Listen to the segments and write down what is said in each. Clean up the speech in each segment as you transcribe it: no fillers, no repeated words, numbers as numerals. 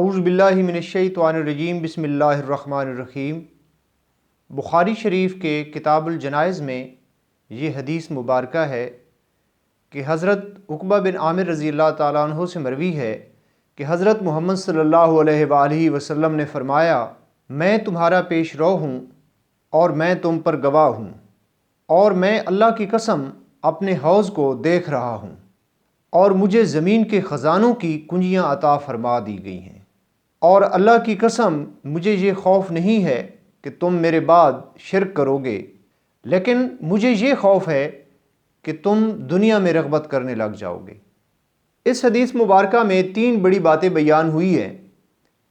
اعوذ باللہ من الشیطان الرجیم بسم اللہ الرحمن الرحیم۔ بخاری شریف کے کتاب الجنائز میں یہ حدیث مبارکہ ہے کہ حضرت عقبہ بن عامر رضی اللہ تعالیٰ عنہ سے مروی ہے کہ حضرت محمد صلی اللہ علیہ وآلہ وسلم نے فرمایا، میں تمہارا پیش رو ہوں اور میں تم پر گواہ ہوں، اور میں اللہ کی قسم اپنے حوض کو دیکھ رہا ہوں، اور مجھے زمین کے خزانوں کی کنجیاں عطا فرما دی گئی ہیں، اور اللہ کی قسم مجھے یہ خوف نہیں ہے کہ تم میرے بعد شرک کرو گے، لیکن مجھے یہ خوف ہے کہ تم دنیا میں رغبت کرنے لگ جاؤ گے۔ اس حدیث مبارکہ میں 3 بڑی باتیں بیان ہوئی ہیں۔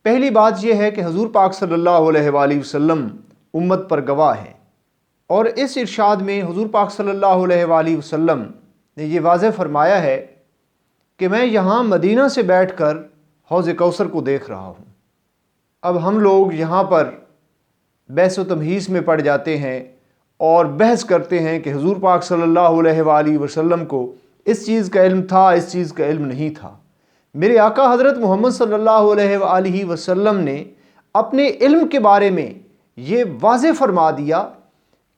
پہلی بات یہ ہے کہ حضور پاک صلی اللہ علیہ وآلہ وسلم امت پر گواہ ہیں، اور اس ارشاد میں حضور پاک صلی اللہ علیہ وآلہ وسلم نے یہ واضح فرمایا ہے کہ میں یہاں مدینہ سے بیٹھ کر حوض کوثر کو دیکھ رہا ہوں۔ اب ہم لوگ یہاں پر بحث و تمہیز میں پڑ جاتے ہیں اور بحث کرتے ہیں کہ حضور پاک صلی اللہ علیہ وآلہ وسلم کو اس چیز کا علم تھا، اس چیز کا علم نہیں تھا۔ میرے آقا حضرت محمد صلی اللہ علیہ وآلہ وسلم نے اپنے علم کے بارے میں یہ واضح فرما دیا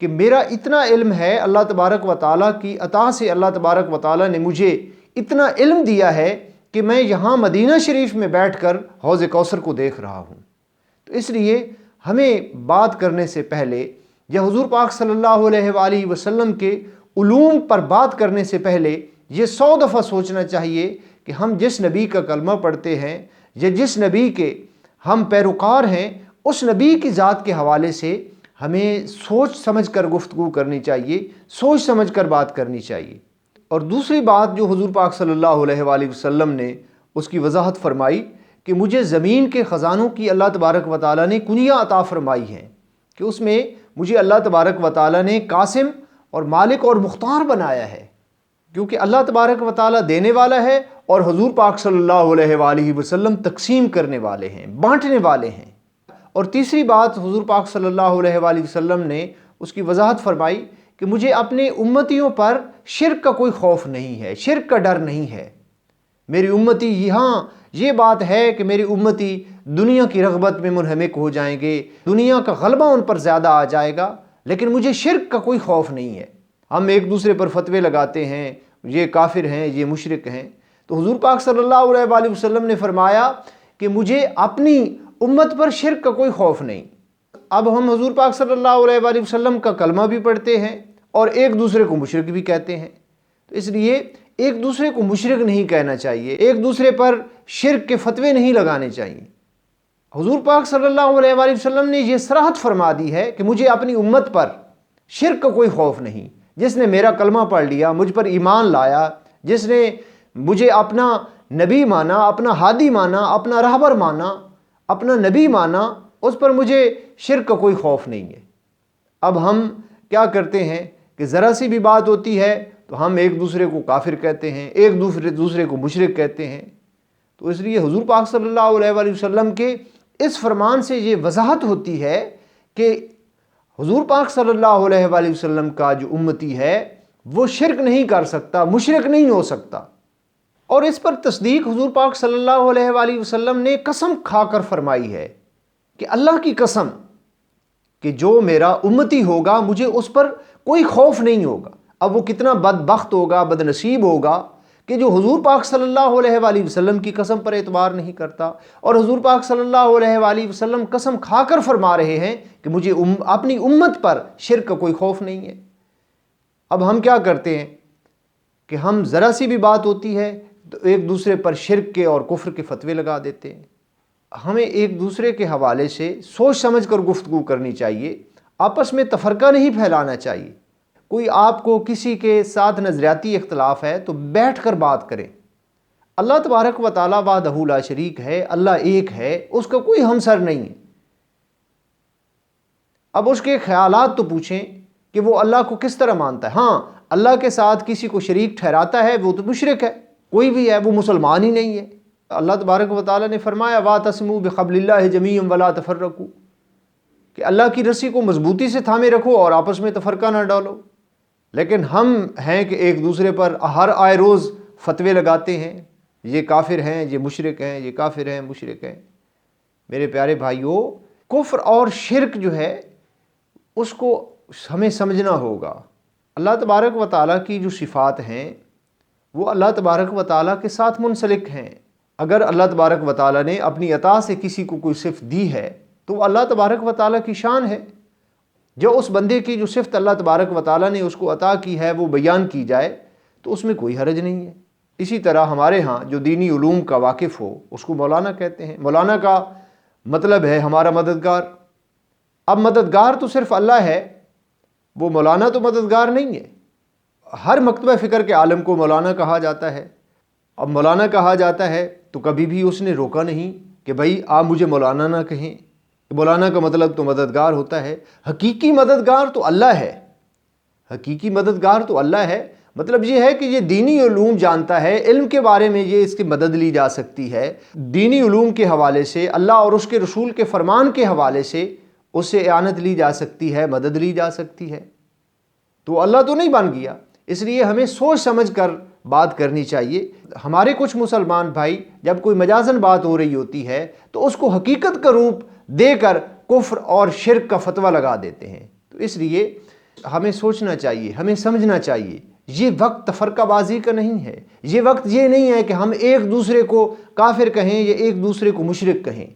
کہ میرا اتنا علم ہے، اللہ تبارک و تعالیٰ کی عطا سے اللہ تبارک و تعالیٰ نے مجھے اتنا علم دیا ہے کہ میں یہاں مدینہ شریف میں بیٹھ کر حوض کوثر کو دیکھ رہا ہوں۔ تو اس لیے ہمیں بات کرنے سے پہلے یا حضور پاک صلی اللہ علیہ وآلہ وسلم کے علوم پر بات کرنے سے پہلے یہ 100 دفعہ سوچنا چاہیے کہ ہم جس نبی کا کلمہ پڑھتے ہیں یا جس نبی کے ہم پیروکار ہیں، اس نبی کی ذات کے حوالے سے ہمیں سوچ سمجھ کر گفتگو کرنی چاہیے، سوچ سمجھ کر بات کرنی چاہیے۔ اور دوسری بات جو حضور پاک صلی اللہ علیہ وآلہ وسلم نے اس کی وضاحت فرمائی کہ مجھے زمین کے خزانوں کی اللہ تبارک و تعالیٰ نے کنیاں عطا فرمائی ہیں، کہ اس میں مجھے اللہ تبارک و تعالیٰ نے قاسم اور مالک اور مختار بنایا ہے، کیونکہ اللہ تبارک و تعالیٰ دینے والا ہے اور حضور پاک صلی اللہ علیہ وآلہ وسلم تقسیم کرنے والے ہیں، بانٹنے والے ہیں۔ اور تیسری بات حضور پاک صلی اللہ علیہ وآلہ وسلم نے اس کی وضاحت فرمائی کہ مجھے اپنے امتیوں پر شرک کا کوئی خوف نہیں ہے، شرک کا ڈر نہیں ہے۔ میری امتی یہاں یہ بات ہے کہ میری امتی دنیا کی رغبت میں منہمک ہو جائیں گے، دنیا کا غلبہ ان پر زیادہ آ جائے گا، لیکن مجھے شرک کا کوئی خوف نہیں ہے۔ ہم ایک دوسرے پر فتوے لگاتے ہیں، یہ کافر ہیں، یہ مشرک ہیں۔ تو حضور پاک صلی اللہ علیہ وآلہ وسلم نے فرمایا کہ مجھے اپنی امت پر شرک کا کوئی خوف نہیں۔ اب ہم حضور پاک صلی اللہ علیہ وآلہ وسلم کا کلمہ بھی پڑھتے ہیں اور ایک دوسرے کو مشرک بھی کہتے ہیں، تو اس لیے ایک دوسرے کو مشرک نہیں کہنا چاہیے، ایک دوسرے پر شرک کے فتوے نہیں لگانے چاہیے۔ حضور پاک صلی اللہ علیہ وآلہ وسلم نے یہ صراحت فرما دی ہے کہ مجھے اپنی امت پر شرک کا کوئی خوف نہیں۔ جس نے میرا کلمہ پڑھ لیا، مجھ پر ایمان لایا، جس نے مجھے اپنا نبی مانا، اپنا ہادی مانا، اپنا رہبر مانا، اپنا نبی مانا، اس پر مجھے شرک کا کوئی خوف نہیں ہے۔ اب ہم کیا کرتے ہیں کہ ذرا سی بھی بات ہوتی ہے تو ہم ایک دوسرے کو کافر کہتے ہیں، ایک دوسرے کو مشرک کہتے ہیں۔ تو اس لیے حضور پاک صلی اللہ علیہ وآلہ وسلم کے اس فرمان سے یہ وضاحت ہوتی ہے کہ حضور پاک صلی اللہ علیہ وآلہ وسلم کا جو امتی ہے وہ شرک نہیں کر سکتا، مشرک نہیں ہو سکتا۔ اور اس پر تصدیق حضور پاک صلی اللہ علیہ وآلہ وسلم نے قسم کھا کر فرمائی ہے کہ اللہ کی قسم کہ جو میرا امتی ہوگا مجھے اس پر کوئی خوف نہیں ہوگا۔ اب وہ کتنا بدبخت ہوگا، بد نصیب ہوگا کہ جو حضور پاک صلی اللہ علیہ وآلہ وسلم کی قسم پر اعتبار نہیں کرتا، اور حضور پاک صلی اللہ علیہ وآلہ وسلم قسم کھا کر فرما رہے ہیں کہ مجھے اپنی امت پر شرک کا کوئی خوف نہیں ہے۔ اب ہم کیا کرتے ہیں کہ ہم ذرا سی بھی بات ہوتی ہے تو ایک دوسرے پر شرک کے اور کفر کے فتوے لگا دیتے ہیں۔ ہمیں ایک دوسرے کے حوالے سے سوچ سمجھ کر گفتگو کرنی چاہیے، آپس میں تفرقہ نہیں پھیلانا چاہیے۔ کوئی آپ کو کسی کے ساتھ نظریاتی اختلاف ہے تو بیٹھ کر بات کریں۔ اللہ تبارک و تعالیٰ وحدہ لا شریک ہے، اللہ ایک ہے، اس کا کوئی ہمسر نہیں ہے۔ اب اس کے خیالات تو پوچھیں کہ وہ اللہ کو کس طرح مانتا ہے۔ ہاں، اللہ کے ساتھ کسی کو شریک ٹھہراتا ہے وہ تو مشرک ہے، کوئی بھی ہے وہ مسلمان ہی نہیں ہے۔ اللہ تبارک و تعالیٰ نے فرمایا وَاعْتَصِمُوا بِحَبْلِ اللَّهِ جَمِيعًا وَلَا تَفَرَّقُوا، کہ اللہ کی رسی کو مضبوطی سے تھامے رکھو اور آپس میں تفرقہ نہ ڈالو۔ لیکن ہم ہیں کہ ایک دوسرے پر ہر آئے روز فتوے لگاتے ہیں، یہ کافر ہیں، یہ مشرک ہیں، یہ کافر ہیں، مشرک ہیں۔ میرے پیارے بھائیوں، کفر اور شرک جو ہے اس کو ہمیں سمجھنا ہوگا۔ اللہ تبارک و تعالیٰ کی جو صفات ہیں وہ اللہ تبارک و تعالیٰ کے ساتھ منسلک ہیں۔ اگر اللہ تبارک و تعالیٰ نے اپنی عطا سے کسی کو کوئی صفت دی ہے تو وہ اللہ تبارک و تعالیٰ کی شان ہے۔ جو اس بندے کی جو صفت اللہ تبارک و تعالیٰ نے اس کو عطا کی ہے وہ بیان کی جائے تو اس میں کوئی حرج نہیں ہے۔ اسی طرح ہمارے ہاں جو دینی علوم کا واقف ہو اس کو مولانا کہتے ہیں۔ مولانا کا مطلب ہے ہمارا مددگار۔ اب مددگار تو صرف اللہ ہے، وہ مولانا تو مددگار نہیں ہے۔ ہر مکتبہ فکر کے عالم کو مولانا کہا جاتا ہے۔ اب مولانا کہا جاتا ہے تو کبھی بھی اس نے روکا نہیں کہ بھائی آپ مجھے مولانا نہ کہیں۔ مولانا کا مطلب تو مددگار ہوتا ہے۔ حقیقی مددگار تو اللہ ہے، حقیقی مددگار تو اللہ ہے۔ مطلب یہ ہے کہ یہ دینی علوم جانتا ہے، علم کے بارے میں یہ اس کی مدد لی جا سکتی ہے۔ دینی علوم کے حوالے سے، اللہ اور اس کے رسول کے فرمان کے حوالے سے اس سے اعانت لی جا سکتی ہے، مدد لی جا سکتی ہے۔ تو اللہ تو نہیں بن گیا، اس لیے ہمیں سوچ سمجھ کر بات کرنی چاہیے۔ ہمارے کچھ مسلمان بھائی جب کوئی مجازن بات ہو رہی ہوتی ہے تو اس کو حقیقت کا روپ دے کر کفر اور شرک کا فتویٰ لگا دیتے ہیں۔ تو اس لیے ہمیں سوچنا چاہیے، ہمیں سمجھنا چاہیے، یہ وقت تفرقہ بازی کا نہیں ہے۔ یہ وقت یہ نہیں ہے کہ ہم ایک دوسرے کو کافر کہیں یا ایک دوسرے کو مشرک کہیں،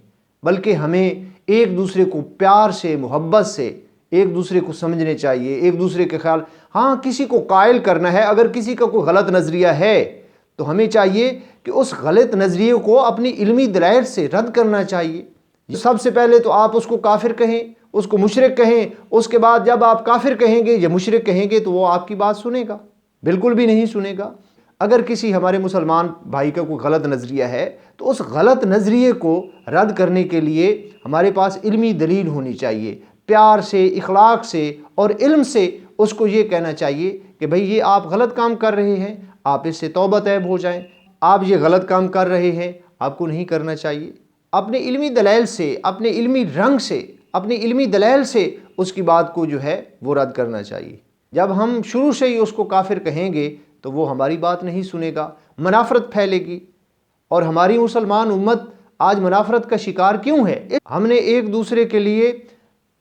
بلکہ ہمیں ایک دوسرے کو پیار سے، محبت سے ایک دوسرے کو سمجھنے چاہیے، ایک دوسرے کے خیال۔ ہاں کسی کو قائل کرنا ہے، اگر کسی کا کوئی غلط نظریہ ہے تو ہمیں چاہیے کہ اس غلط نظریے کو اپنی علمی دلائل سے رد کرنا چاہیے۔ سب سے پہلے تو آپ اس کو کافر کہیں، اس کو مشرک کہیں، اس کے بعد جب آپ کافر کہیں گے یا مشرک کہیں گے تو وہ آپ کی بات سنے گا؟ بالکل بھی نہیں سنے گا۔ اگر کسی ہمارے مسلمان بھائی کا کوئی غلط نظریہ ہے تو اس غلط نظریے کو رد کرنے کے لیے ہمارے پاس علمی دلیل ہونی چاہیے۔ پیار سے، اخلاق سے اور علم سے اس کو یہ کہنا چاہیے کہ بھئی یہ آپ غلط کام کر رہے ہیں، آپ اس سے توبہ طیب ہو جائیں، آپ یہ غلط کام کر رہے ہیں، آپ کو نہیں کرنا چاہیے۔ اپنے علمی دلائل سے، اپنے علمی رنگ سے، اپنی علمی دلائل سے اس کی بات کو جو ہے وہ رد کرنا چاہیے۔ جب ہم شروع سے ہی اس کو کافر کہیں گے تو وہ ہماری بات نہیں سنے گا، منافرت پھیلے گی۔ اور ہماری مسلمان امت آج منافرت کا شکار کیوں ہے؟ ہم نے ایک دوسرے کے لیے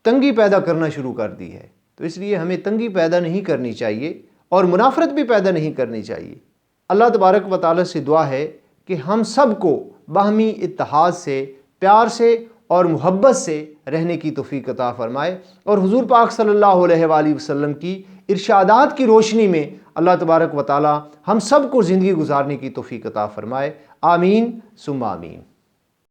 تنگی پیدا کرنا شروع کر دی ہے۔ تو اس لیے ہمیں تنگی پیدا نہیں کرنی چاہیے اور منافرت بھی پیدا نہیں کرنی چاہیے۔ اللہ تبارک و تعالیٰ سے دعا ہے کہ ہم سب کو باہمی اتحاد سے، پیار سے اور محبت سے رہنے کی توفیق عطا فرمائے، اور حضور پاک صلی اللہ علیہ وآلہ وسلم کی ارشادات کی روشنی میں اللہ تبارک و تعالیٰ ہم سب کو زندگی گزارنے کی توفیق عطا فرمائے۔ آمین ثم آمین۔